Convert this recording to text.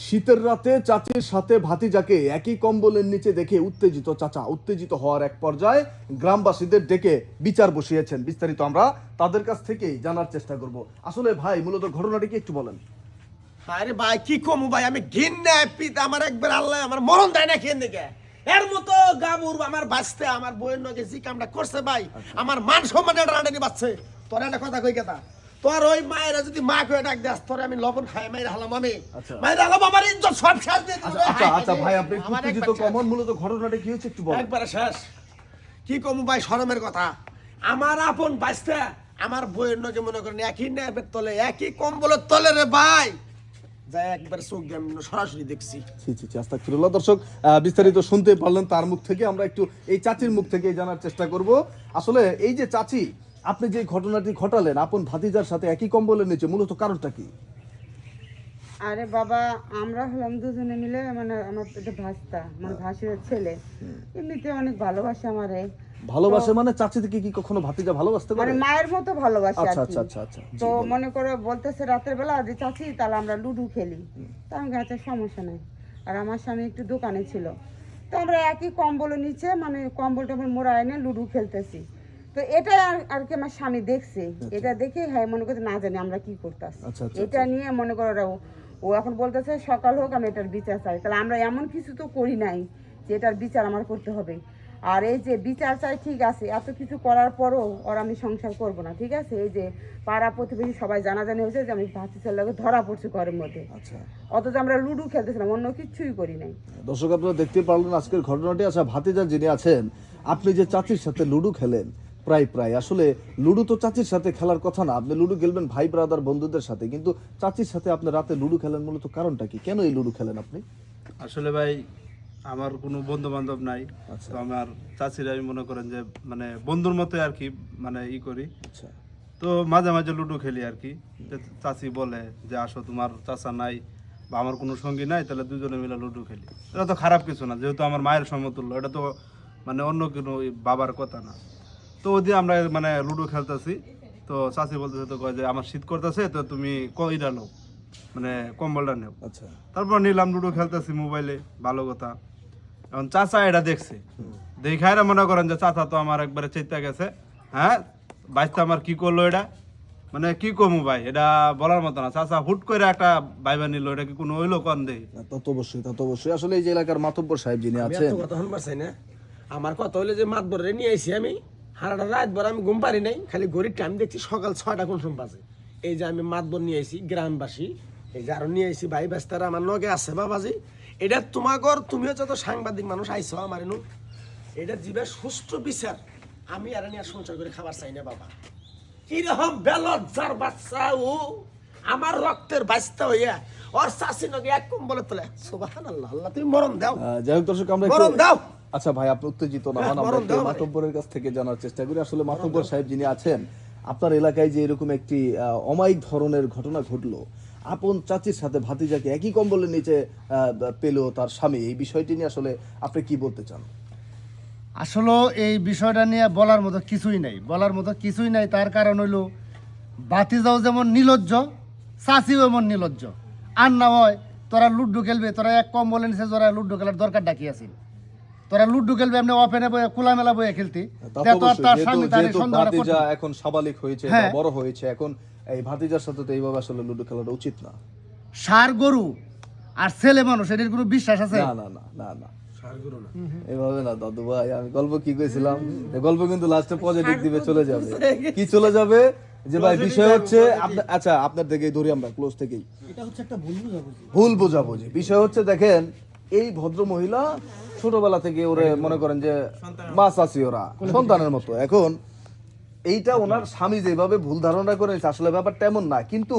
শীতের রাতে চাচির সাথে ভাতিজাকে একই কম্বলের নিচে দেখে উত্তেজিত চাচা। উত্তেজিত হওয়ার এক পর্যায়ে গ্রামবাসীদের ডেকে বিচার বসিয়েছেন। বিস্তারিত আমরা তাদের কাছ থেকেই জানার চেষ্টা করব। আসলে ভাই মূলত ঘটনাটি কি একটু বলেন। আরে ভাই কি কমু ভাই, আমি ঘিন্না পিতা আমার একবার আল্লাহ আমার মরণ দেয় না খেয়ে দেখে এর মতো গাবুর আমার বাঁচতে আমার বইয়ের নগে যে কামটা করছে ভাই, আমার মান সম্মানে রানানি বাঁচছে। তোর একটা কথা কই কথা, তোর ওই মায়েরা যদি মা কয়ে ডাক দেস তোর আমি লবণ খাই মায়ের হালাম আমি মায়ের হালাম আমার ইজ্জত সব শেষ দিয়ে দিল। আচ্ছা ভাই আপনি উত্তেজিত কমন, মূলত ঘটনাটি কি হচ্ছে একটু বলেন। একবারে শেষ কি কমু ভাই, শরমের কথা। আমার আপন বাঁচতে আমার বইয়ের নগে মনে করেন একই ন্যাপের তলে একই কম্বলের তলে রে ভাই, যাই একবার চোখ দিয়ে আমি সরাসরি দেখছি। আস্তাগফিরুল্লাহ। দর্শক বিস্তারিত শুনতে পারলেন তার মুখ থেকে। আমরা একটু এই চাচির মুখ থেকে জানার চেষ্টা করব। আসলে এই যে চাচি, আপনি যে ঘটনাটি ঘটালেন আপন ভাতিজার সাথে একই কম্বলের নিচে, মূলত কারণটা কি? আরে বাবা, আমরা হলাম দুজনে মিলে, মানে আমার একটা ভাস্তা, আমার ভাসুরের ছেলে, এমনিতে অনেক ভালোবাসে আমারে। ভালোবাসে মানে চাচি থেকে কি কখনো ভাতিজা ভালোবাসতে পারে? মানে মায়ের মতো ভালোবাসে আর আচ্ছা কি। আচ্ছা আচ্ছা আচ্ছা। তো মনে করে বলতেছে রাতের বেলা যে চাচি তাহলে আমরা লুডো খেলি। তা আমি কাছে সমস্যা নাই। আর আমার স্বামী একটু দোকানে ছিল, তো আমরা একই কম্বলের নিচে মানে কম্বল টম্বল মোড়া এনে লুডো খেলতেছি। তো এটা আর কি আমার স্বামী দেখছে, এটা দেখে হ্যাঁ মনে করছে না জানি আমরা কি করতেছি। এটা নিয়ে মনে করো ও এখন বলতেছে সকাল হোক আমি এটার বিচার চাই। তাহলে আমরা এমন কিছু তো করি নাই যে এটার বিচার আমার করতে হবে। আর এই যে বিচার চাই ঠিক আছে, এত কিছু করার পরও ওর আমি সংসার করব না, ঠিক আছে। এই যে পাড়া প্রতিবেশী সবাই জানাজানি হয়েছে যে আমি ভাতি ছেলেকে ধরা পড়ছি ঘরের মধ্যে, অথচ আমরা লুডো খেলতেছিলাম, অন্য কিছুই করি নাই। দর্শক আপনারা দেখতে পারলেন আজকের ঘটনাটি। আচ্ছা ভাতিজা যিনি আছেন, আপনি যে চাচির সাথে লুডো খেলেন প্রায় আসলে লুডো তো চাচির সাথে খেলার কথা না, আপনি লুডো খেলবেন ভাই ব্রাদার বন্ধুদের সাথে, কিন্তু চাচির সাথে আপনি রাতে লুডো খেলেন, মূলত কারণটা কি? কেন এই লুডো খেলেন আপনি? আসলে ভাই আমার কোনো বন্ধু বান্ধব নাই, তো আমার চাচিরা আমি মনে করেন যে মানে বন্ধুর মতো আর কি মানে করি। তো মাঝে মাঝে লুডো খেলি আর কি। চাচি বলে যে আসো তোমার চাচা নাই বা আমার কোনো সঙ্গী নাই, তাহলে দুজনে মিলে লুডো খেলি। এটা তো খারাপ কিছু না, যেহেতু আমার মায়ের সমতুল্য, এটা তো মানে অন্য কোনো বাবার কথা না। তো ওই দিয়ে আমরা মানে লুডো খেলতেছি, তো চাচি বলতেছে তো কয় যে আমার শীত করতেছে, তো তুমি কইটা নাও মানে কম্বলটা নেও। তারপর নিলাম, লুডো খেলতেছি মোবাইলে, ভালো কথা। এখন চাচা এটা দেখছে, দেখায় মনে করেন যে চাচা তো আমার একবারে চেতা গেছে। হ্যাঁ বাইশটা আমার কি করলো এটা, মানে কি কমু ভাই, এটা বলার মতো না। চাচা হুট করে একটা ভাইবা নিল, এটা কি কোনো হইলো কন দেই? তা তো অবশ্যই। আসলে এই যে এলাকার মাতব্বর সাহেব যিনি আছেন, কথা শুনবার চাই না। আমার কথা হইলো যে মাতবরে নিয়ে আইছি আমি, হারাটা রাত ভর আমি ঘুম পারি নাই, খালি ঘড়ির টাইম দেখছি সকাল 6টা কোন সময় বাজে। এই যে আমি মাতবর নিয়ে আইছি গ্রামবাসী, এই যে আরো নিয়ে আইছি ভাই বেস্তারা আমার লগে আছে বাবাজি। এটা তোমাগর, তুমিও যত সাংবাদিক মানুষ আইছো আমার এনু, এটা জীবের সুষ্ঠু বিচার আমি আর নিয়ে সংসার করে খাবার চাই না বাবা। কিরকম বেলজ্জার বাচ্চা ও, আমার রক্তের বাচ্চা হইয়া ওর চাষি নগে এক কম্বলে তোলে। সুবহানাল্লাহ, আল্লাহ তুমি মরণ দাও। যাই হোক দর্শক আমরা মরণ দাও। আচ্ছা ভাই আপনি উত্তেজিত না হন, আমরা একটু মাতব্বরের কাছ থেকে জানার চেষ্টা করি। আসলে মাতব্বর সাহেব যিনি আছেন, আপনার এলাকায় যে এরকম একটি অমায়িক ধরনের ঘটনা ঘটলো, আপন চাচির সাথে ভাতিজাকে একই কম্বলের নিচে পেল তার স্বামী, এই বিষয়টি নিয়ে আসলে আপনি কি বলতে চান? আসলে এই বিষয়টা নিয়ে বলার মতো কিছুই নাই। তার কারণ হইল ভাতিজাও যেমন নির্লজ্জ, চাচিও এমন নির্লজ্জ। আর না হয় তোরা লুডো খেলবে, তোরা এক কম্বলের নিচে তোরা লুডো খেলার দরকার ডাকি আছে? তোরা লুডো খেলবে এমনি ওপেনে বয়ে খোলামেলা বয়ে খেলতে। ভাতিজা এখন সাবালিক হয়েছে, বড় হয়েছে, এখন এই ভাতিজার সাথে তো এইভাবে আসলে লুডো খেলাটা উচিত না। সার গরু আর ছেলে মানুষ, এদের কোনো বিশ্বাস আছে? না এভাবে না দাদু ভাই, আমি গল্প কি কইছিলাম, গল্প কিন্তু লাস্টে পজিটিভ দিবে চলে যাবে। কি চলে যাবে যে ভাই বিষয় হচ্ছে আচ্ছা আপনার থেকে ধরি আমরা ক্লোজ থেকেই, এটা হচ্ছে একটা ভুল বোঝাবুঝি। বিষয় হচ্ছে দেখেন এই ভদ্র মহিলা ছোটবেলা থেকে ওরে মনে করেন যে মাছ আছি ওরা সন্তানের মতো। এখন এইটা ওনার স্বামী যেভাবে ভুল ধারণা করে আসলে ব্যাপারটা এমন না, কিন্তু